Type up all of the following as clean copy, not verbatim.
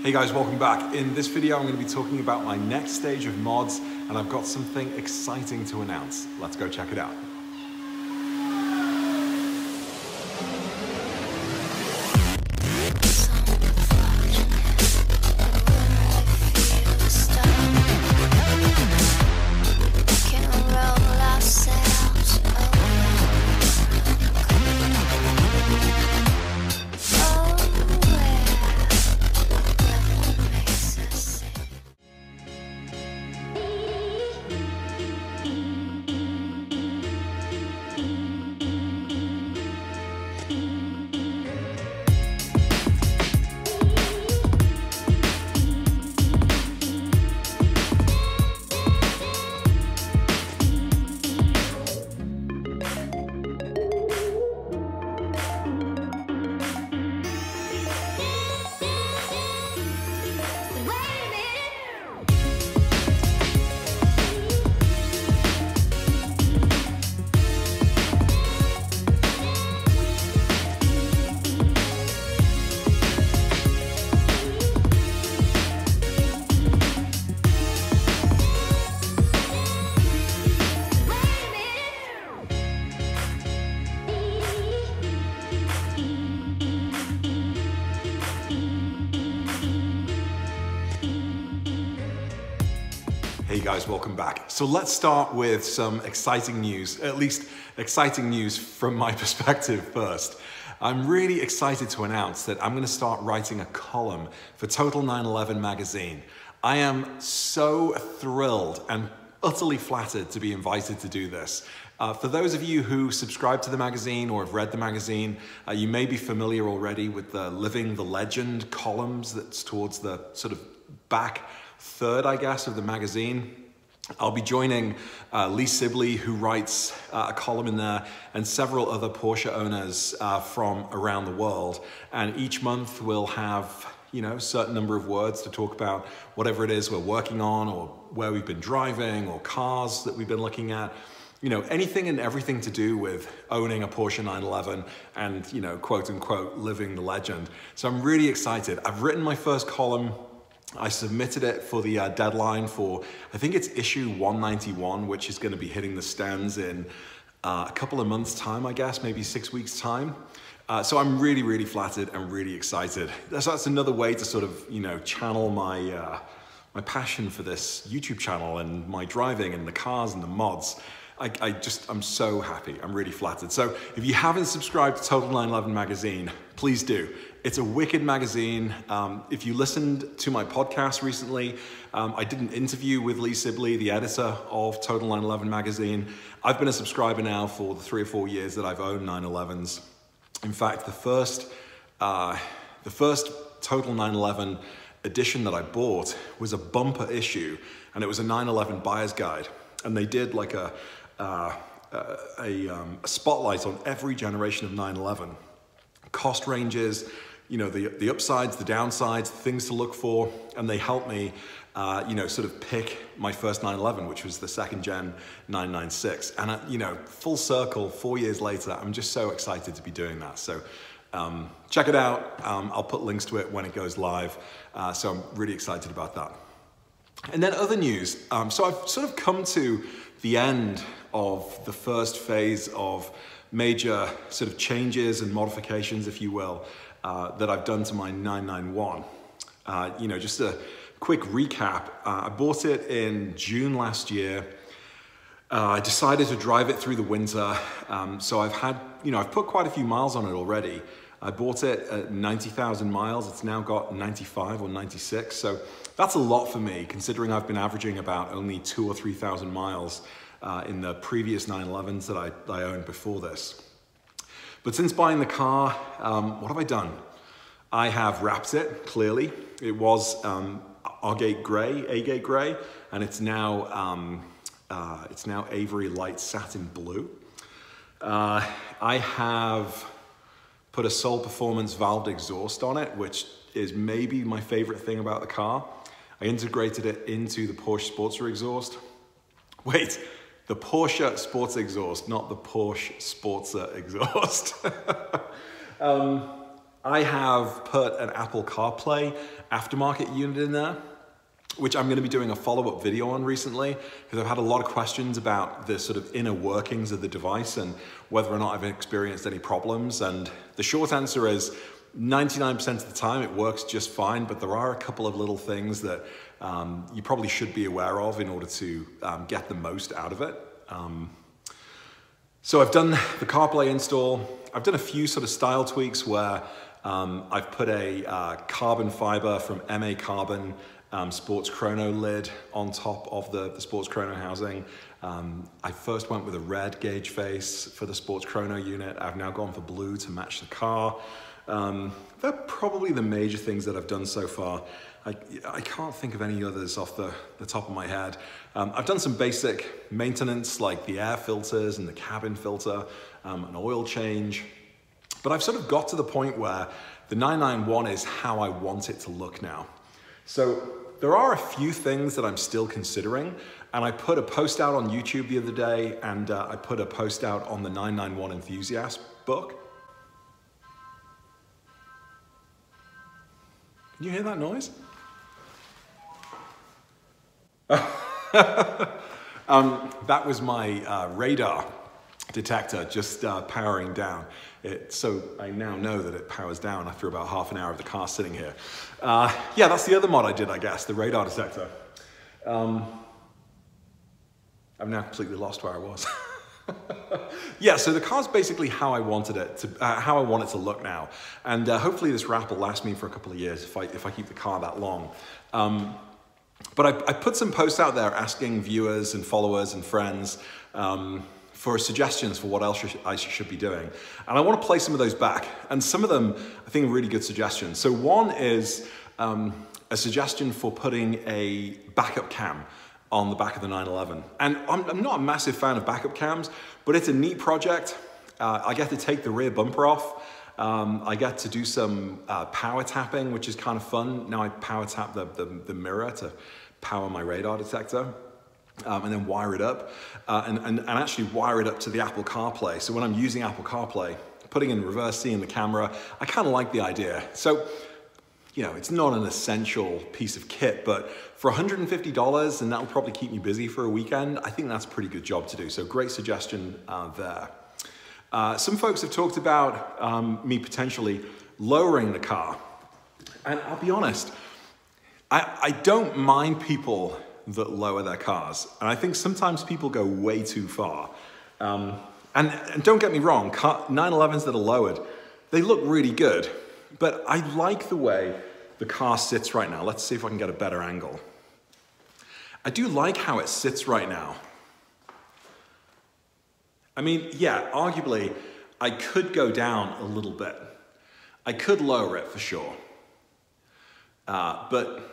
Hey guys, welcome back. In this video, I'm going to be talking about my next stage of mods, and I've got something exciting to announce. Let's go check it out. Hey guys, welcome back. So let's start with some exciting news, at least exciting news from my perspective first. I'm really excited to announce that I'm going to start writing a column for Total 911 magazine. I am so thrilled and utterly flattered to be invited to do this. For those of you who subscribe to the magazine or have read the magazine, you may be familiar already with the Living the Legend columns that's towards the sort of back third, I guess, of the magazine. I'll be joining Lee Sibley, who writes a column in there, and several other Porsche owners from around the world. And each month we'll have, a certain number of words to talk about whatever it is we're working on, or where we've been driving, or cars that we've been looking at. Anything and everything to do with owning a Porsche 911 and, quote unquote, living the legend. So I'm really excited. I've written my first column. I submitted it for the deadline for, I think it's issue 191, which is going to be hitting the stands in a couple of months' time, I guess, maybe 6 weeks' time. So I'm really, really flattered and really excited. That's another way to sort of, channel my passion for this YouTube channel and my driving and the cars and the mods. I'm so happy. I'm really flattered. So if you haven't subscribed to Total 911 magazine, please do. It's a wicked magazine. If you listened to my podcast recently, I did an interview with Lee Sibley, the editor of Total 911 magazine. I've been a subscriber now for the 3 or 4 years that I've owned 911s. In fact, the first Total 911 edition that I bought was a bumper issue, and it was a 911 buyer's guide. And they did like a spotlight on every generation of 911. Cost ranges, the upsides, the downsides, things to look for, and they helped me, sort of pick my first 911, which was the second gen 996. And, full circle, 4 years later, I'm just so excited to be doing that. So check it out. I'll put links to it when it goes live. So I'm really excited about that. And then other news. So I've sort of come to the end of the first phase of major sort of changes and modifications, if you will, that I've done to my 991. Just a quick recap. I bought it in June last year. I decided to drive it through the winter. So I've put quite a few miles on it already. I bought it at 90,000 miles. It's now got 95 or 96. So that's a lot for me, considering I've been averaging about only 2,000 or 3,000 miles in the previous 911s that I owned before this. But since buying the car, what have I done? I have wrapped it, clearly. It was agate gray, and it's now Avery light satin blue. I have put a Soul Performance valved exhaust on it, which is maybe my favorite thing about the car. I integrated it into the Porsche Sportster exhaust. Wait, the Porsche Sports exhaust, not the Porsche Sportster exhaust. I have put an Apple CarPlay aftermarket unit in there, which I'm going to be doing a follow-up video on recently, because I've had a lot of questions about the sort of inner workings of the device and whether or not I've experienced any problems. And the short answer is 99% of the time it works just fine, but there are a couple of little things that you probably should be aware of in order to get the most out of it. So I've done the CarPlay install. I've done a few sort of style tweaks where I've put a carbon fiber from MA Carbon sports chrono lid on top of the sports chrono housing. I first went with a red gauge face for the sports chrono unit. I've now gone for blue to match the car. They're probably the major things that I've done so far. I can't think of any others off the top of my head. I've done some basic maintenance like the air filters and the cabin filter, an oil change. But I've sort of got to the point where the 991 is how I want it to look now. So there are a few things that I'm still considering, and I put a post out on YouTube the other day, and I put a post out on the 991 Enthusiast book. Can you hear that noise? That was my radar detector just powering down. So I now know that it powers down after about half an hour of the car sitting here. Yeah, that's the other mod I did, I guess, the radar detector. I've now completely lost where I was. Yeah, so the car's basically how I wanted it to, how I want it to look now, and hopefully this wrap will last me for a couple of years if I keep the car that long. But I put some posts out there asking viewers and followers and friends for suggestions for what else I should be doing, and I want to play some of those back. And some of them I think are really good suggestions. So one is a suggestion for putting a backup cam on the back of the 911. And I'm not a massive fan of backup cams, but it's a neat project. I get to take the rear bumper off. I get to do some power tapping, which is kind of fun. Now I power tap the mirror to power my radar detector, and then wire it up, and actually wire it up to the Apple CarPlay. So when I'm using Apple CarPlay, putting in reverse, seeing the camera, I kind of like the idea. So, you know, it's not an essential piece of kit, but for $150, and that'll probably keep me busy for a weekend, I think that's a pretty good job to do. So great suggestion there. Some folks have talked about me potentially lowering the car. And I'll be honest, I don't mind people that lower their cars. And I think sometimes people go way too far. And don't get me wrong, 911s that are lowered, they look really good. But I like the way the car sits right now. Let's see if I can get a better angle. I do like how it sits right now. I mean, yeah, arguably, I could go down a little bit. I could lower it for sure. But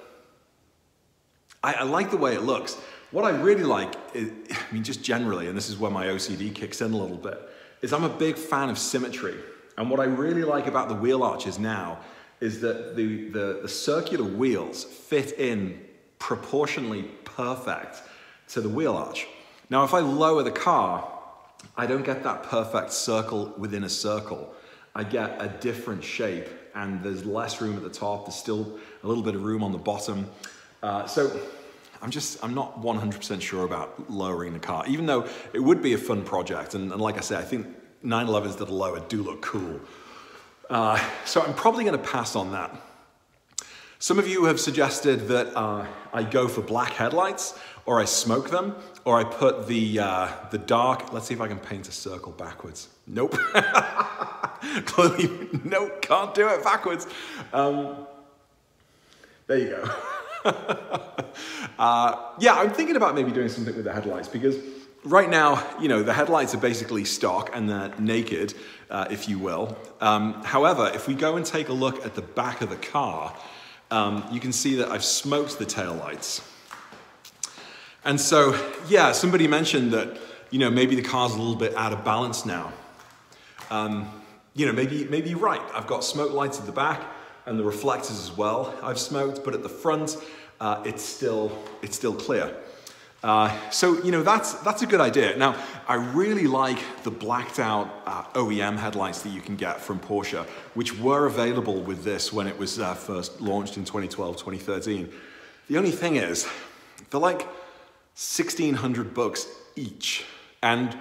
I like the way it looks. What I really like, is, I mean, just generally, and this is where my OCD kicks in a little bit, is I'm a big fan of symmetry. And what I really like about the wheel arches now is that the circular wheels fit in proportionally perfect to the wheel arch. Now, if I lower the car, I don't get that perfect circle within a circle. I get a different shape, and there's less room at the top. There's still a little bit of room on the bottom. So I'm not 100% sure about lowering the car, even though it would be a fun project. And like I say, I think 911s that are lower do look cool. So I'm probably going to pass on that. Some of you have suggested that I go for black headlights, or I smoke them, or I put the dark, let's see if I can paint a circle backwards. Nope. Clearly, nope, can't do it backwards. There you go. Yeah, I'm thinking about maybe doing something with the headlights, because right now, you know, the headlights are basically stock and they're naked, if you will. However, if we go and take a look at the back of the car, you can see that I've smoked the taillights. And so, yeah, somebody mentioned that, you know, maybe the car's a little bit out of balance now. You know, maybe you're right. I've got smoke lights at the back and the reflectors as well. I've smoked, but at the front, it's still clear. So, you know, that's a good idea. Now, I really like the blacked out OEM headlights that you can get from Porsche, which were available with this when it was first launched in 2012, 2013. The only thing is, they're like 1,600 bucks each. And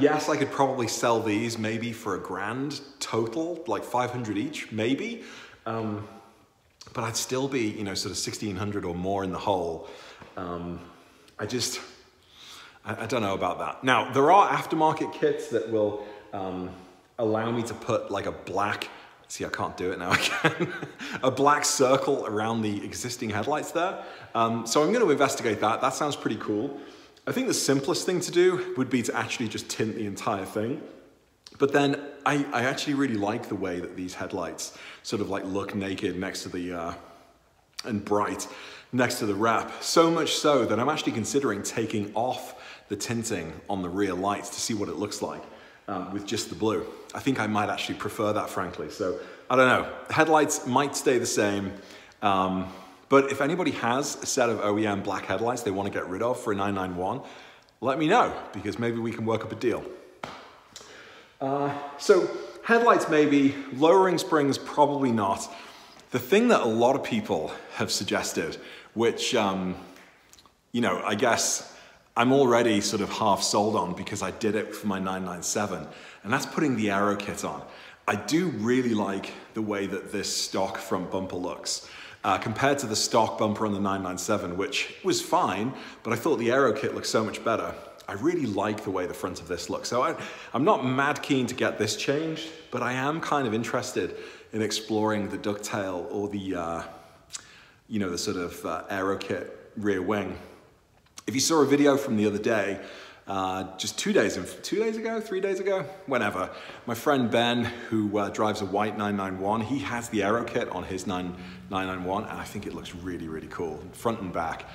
yes, I could probably sell these maybe for $1,000 total, like 500 each, maybe. But I'd still be, you know, sort of 1,600 or more in the hole. I don't know about that. Now, there are aftermarket kits that will allow me to put like a black, see, I can't do it now again, a black circle around the existing headlights there. So I'm going to investigate that. That sounds pretty cool. I think the simplest thing to do would be to actually just tint the entire thing. But then I actually really like the way that these headlights sort of like look naked next to the, and bright next to the wrap. So much so that I'm actually considering taking off the tinting on the rear lights to see what it looks like with just the blue. I think I might actually prefer that, frankly. So I don't know, headlights might stay the same. But if anybody has a set of OEM black headlights they want to get rid of for a 991, let me know, because maybe we can work up a deal. So headlights maybe, lowering springs probably not. The thing that a lot of people have suggested, which, you know, I guess I'm already sort of half sold on because I did it for my 997, and that's putting the Aero Kit on. I do really like the way that this stock front bumper looks. Compared to the stock bumper on the 997, which was fine, but I thought the Aero Kit looked so much better. I really like the way the front of this looks. So I'm not mad keen to get this changed, but I am kind of interested in exploring the ducktail or the, you know, the sort of Aero Kit rear wing. If you saw a video from the other day, just 3 days ago, whenever, my friend Ben, who drives a white 991, he has the Aero Kit on his 991, and I think it looks really, really cool, front and back.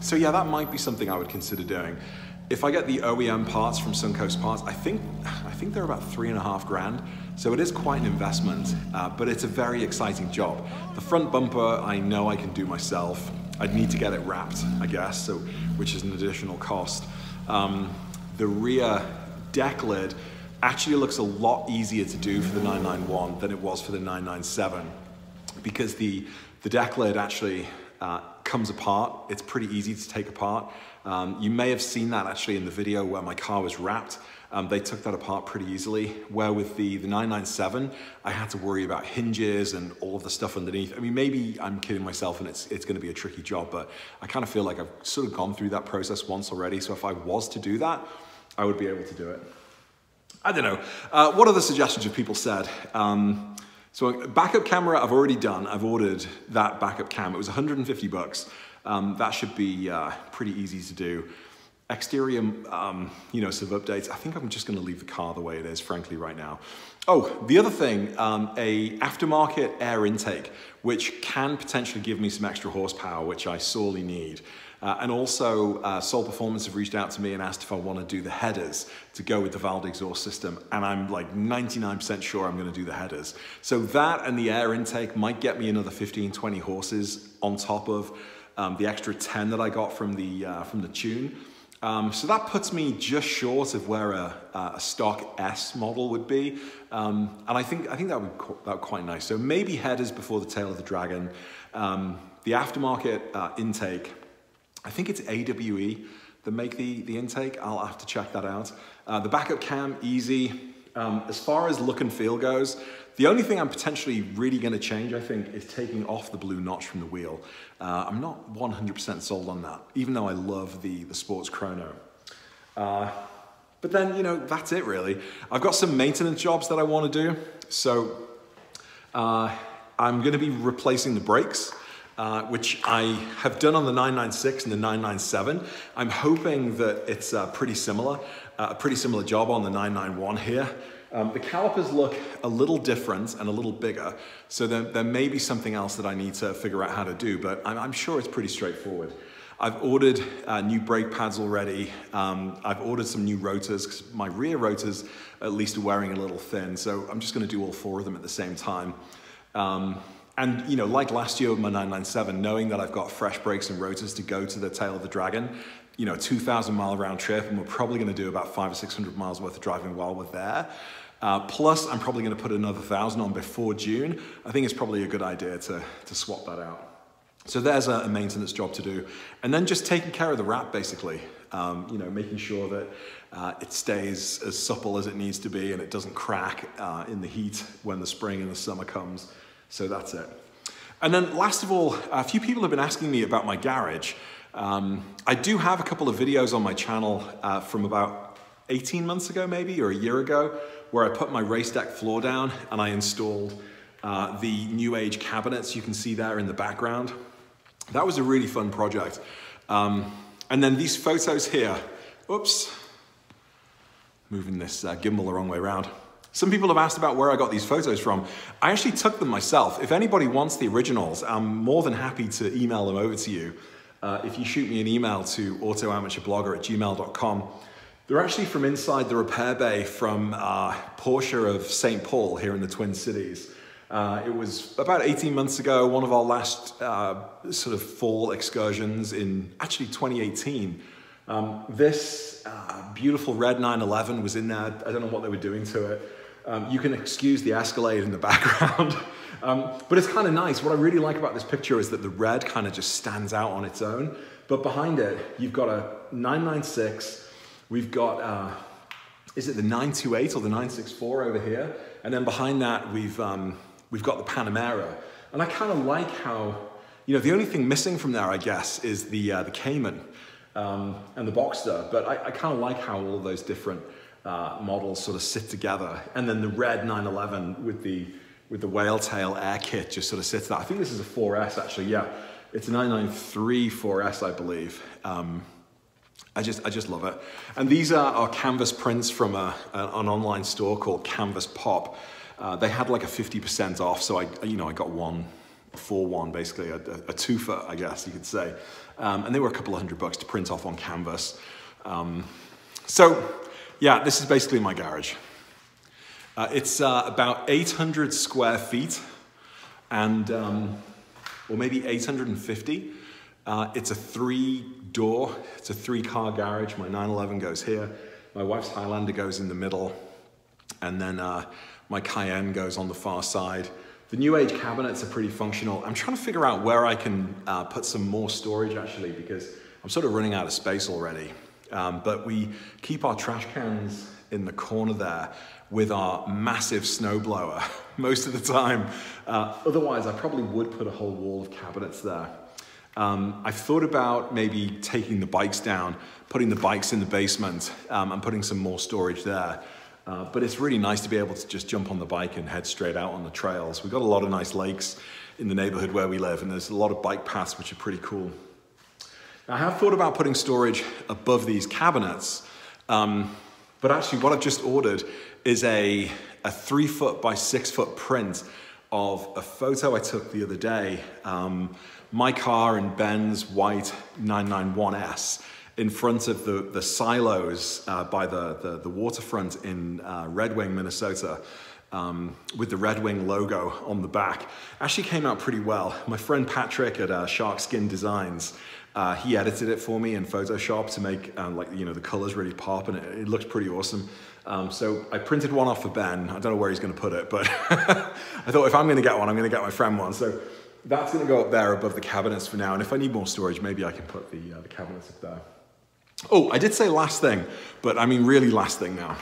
So yeah, that might be something I would consider doing. If I get the OEM parts from Suncoast Parts, I think they're about $3.5 grand. So it is quite an investment, but it's a very exciting job. The front bumper, I know I can do myself. I'd need to get it wrapped, I guess, so which is an additional cost. The rear deck lid actually looks a lot easier to do for the 991 than it was for the 997, because the deck lid actually comes apart. It's pretty easy to take apart. You may have seen that actually in the video where my car was wrapped. They took that apart pretty easily, where with the 997, I had to worry about hinges and all of the stuff underneath. I mean, maybe I'm kidding myself and it's going to be a tricky job, but I kind of feel like I've sort of gone through that process once already. So if I was to do that, I would be able to do it. I don't know. What other suggestions have people said? So backup camera I've already done. I've ordered that backup cam. It was 150 bucks. That should be pretty easy to do. Exterior, you know, sort of updates. I think I'm just going to leave the car the way it is, frankly, right now. Oh, the other thing, a aftermarket air intake, which can potentially give me some extra horsepower, which I sorely need. And also, Sol Performance have reached out to me and asked if I want to do the headers to go with the valved exhaust system. And I'm like 99% sure I'm going to do the headers. So that and the air intake might get me another 15, 20 horses on top of the extra 10 that I got from the tune. So that puts me just short of where a stock S model would be. And I think that would be quite nice. So maybe headers before the tail of the dragon. The aftermarket intake, I think it's AWE that make the intake. I'll have to check that out. The backup cam, easy. As far as look and feel goes, the only thing I'm potentially really going to change, I think, is taking off the blue notch from the wheel. I'm not 100% sold on that, even though I love the sports chrono. But then, you know, that's it really. I've got some maintenance jobs that I want to do. So I'm going to be replacing the brakes, which I have done on the 996 and the 997. I'm hoping that it's pretty similar job on the 991 here. The calipers look a little different and a little bigger, so there may be something else that I need to figure out how to do, but I'm sure it's pretty straightforward. I've ordered new brake pads already. I've ordered some new rotors, because my rear rotors at least are wearing a little thin, so I'm just going to do all 4 of them at the same time. And you know, like last year with my 997, knowing that I've got fresh brakes and rotors to go to the tail of the Dragon, you know, 2,000 mile round trip, and we're probably going to do about 500 or 600 miles worth of driving while we're there. Plus, I'm probably going to put another 1,000 on before June. I think it's probably a good idea to swap that out. So there's a maintenance job to do. And then just taking care of the wrap, basically. You know, making sure that it stays as supple as it needs to be and it doesn't crack in the heat when the spring and the summer comes. So that's it. And then last of all, a few people have been asking me about my garage. I do have a couple of videos on my channel from about 18 months ago maybe, or a year ago, where I put my race deck floor down and I installed the new age cabinets you can see there in the background. That was a really fun project. And then these photos here, oops, moving this gimbal the wrong way around. Some people have asked about where I got these photos from. I actually took them myself. If anybody wants the originals, I'm more than happy to email them over to you. If you shoot me an email to autoamateurblogger@gmail.com. They're actually from inside the repair bay from Porsche of St. Paul here in the Twin Cities. It was about 18 months ago, one of our last sort of fall excursions in actually 2018. This beautiful red 911 was in there. I don't know what they were doing to it. You can excuse the Escalade in the background. But it's kind of nice. What I really like about this picture is that the red kind of just stands out on its own. But behind it, you've got a 996. We've got, is it the 928 or the 964 over here? And then behind that, we've got the Panamera. And I kind of like how, you know, the only thing missing from there, I guess, is the Cayman and the Boxster. But I kind of like how all of those different models sort of sit together. And then the red 911 with the whale tail air kit just sort of sits there. I think this is a 4S actually, yeah. It's a 993 4S, I believe. I just love it. And these are canvas prints from an online store called Canvas Pop. They had like a 50% off, so I got one for one, basically a twofer, I guess you could say. And they were a couple of $100 to print off on canvas. So yeah, this is basically my garage. It's about 800 square feet, and or maybe 850. It's a 3-door, it's a 3-car garage. My 911 goes here, my wife's Highlander goes in the middle, and then my Cayenne goes on the far side. The new age cabinets are pretty functional. I'm trying to figure out where I can put some more storage actually, because I'm sort of running out of space already. But we keep our trash cans in the corner there with our massive snowblower most of the time. Otherwise, I probably would put a whole wall of cabinets there. I've thought about maybe taking the bikes down, putting the bikes in the basement, and putting some more storage there. But it's really nice to be able to just jump on the bike and head straight out on the trails. We've got a lot of nice lakes in the neighborhood where we live, and there's a lot of bike paths which are pretty cool. Now, I have thought about putting storage above these cabinets, but actually what I've just ordered is a 3-foot by 6-foot print of a photo I took the other day. My car in Ben's white 991S in front of the silos by the waterfront in Red Wing, Minnesota, with the Red Wing logo on the back. Actually came out pretty well. My friend Patrick at Shark Skin Designs, he edited it for me in Photoshop to make the colors really pop, and it looks pretty awesome. So I printed one off for Ben. I don't know where he's going to put it, but I thought if I'm going to get one, I'm going to get my friend one. So that's going to go up there above the cabinets for now. And if I need more storage, maybe I can put the cabinets up there. Oh, I did say last thing, but I mean really last thing now.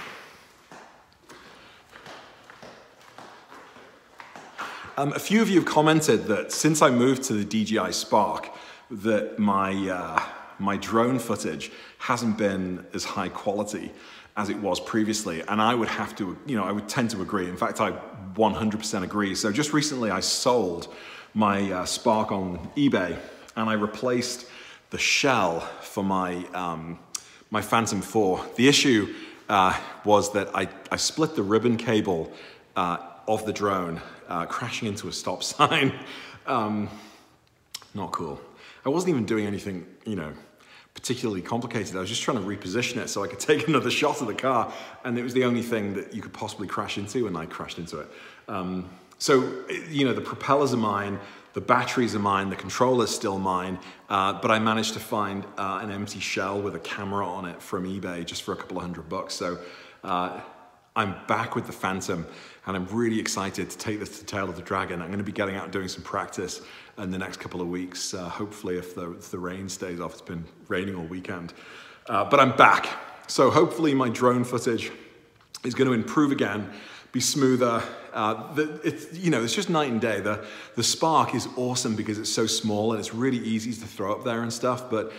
A few of you have commented that since I moved to the DJI Spark, that my drone footage hasn't been as high quality as it was previously, and I would have to, I would tend to agree. In fact, I 100% agree. So just recently I sold my Spark on eBay, and I replaced the shell for my my Phantom 4. The issue was that I split the ribbon cable of the drone, crashing into a stop sign. Not cool. I wasn't even doing anything, particularly complicated. I was just trying to reposition it so I could take another shot of the car, and it was the only thing that you could possibly crash into, and I crashed into it. So, you know, the propellers are mine, the batteries are mine, the controller's still mine, but I managed to find an empty shell with a camera on it from eBay just for a couple of $100. So I'm back with the Phantom, and I'm really excited to take this to Tail of the Dragon. I'm going to be getting out and doing some practice in the next couple of weeks, hopefully if the rain stays off. It's been raining all weekend. But I'm back. So hopefully my drone footage is going to improve again, be smoother. It's just night and day. The Spark is awesome because it's so small and it's really easy to throw up there and stuff, but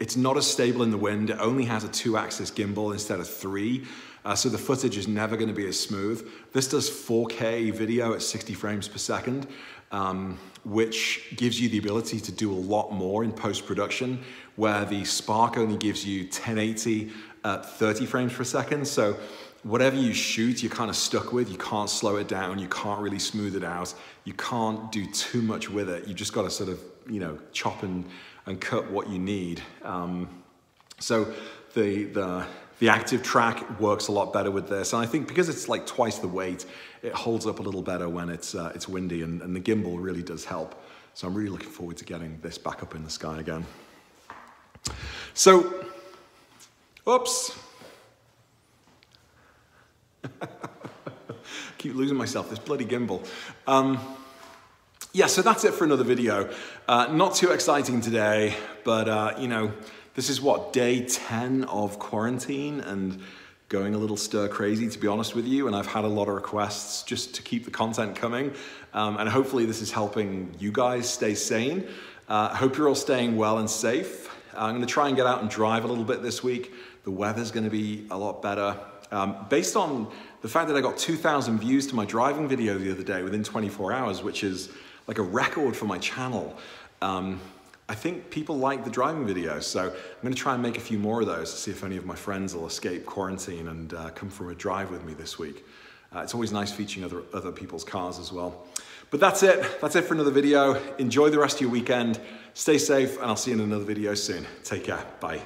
it's not as stable in the wind. It only has a 2-axis gimbal instead of 3, so the footage is never going to be as smooth. This does 4K video at 60 frames per second, which gives you the ability to do a lot more in post-production, where the Spark only gives you 1080 at 30 frames per second. So whatever you shoot, you're kind of stuck with. You can't slow it down. You can't really smooth it out. You can't do too much with it. You just got to sort of, you know, chop and cut what you need. So the active track works a lot better with this. And I think because it's like twice the weight, it holds up a little better when it's windy, and the gimbal really does help. So I'm really looking forward to getting this back up in the sky again. So, oops. Keep losing myself, this bloody gimbal. Yeah, so that's it for another video. Not too exciting today, but you know, this is what, day 10 of quarantine and going a little stir crazy, to be honest with you. And I've had a lot of requests just to keep the content coming. And hopefully this is helping you guys stay sane. I hope you're all staying well and safe. I'm gonna try and get out and drive a little bit this week. The weather's gonna be a lot better. Based on the fact that I got 2,000 views to my driving video the other day within 24 hours, which is like a record for my channel, I think people like the driving videos. So I'm going to try and make a few more of those to see if any of my friends will escape quarantine and come for a drive with me this week. It's always nice featuring other people's cars as well. But that's it. That's it for another video. Enjoy the rest of your weekend. Stay safe, and I'll see you in another video soon. Take care. Bye.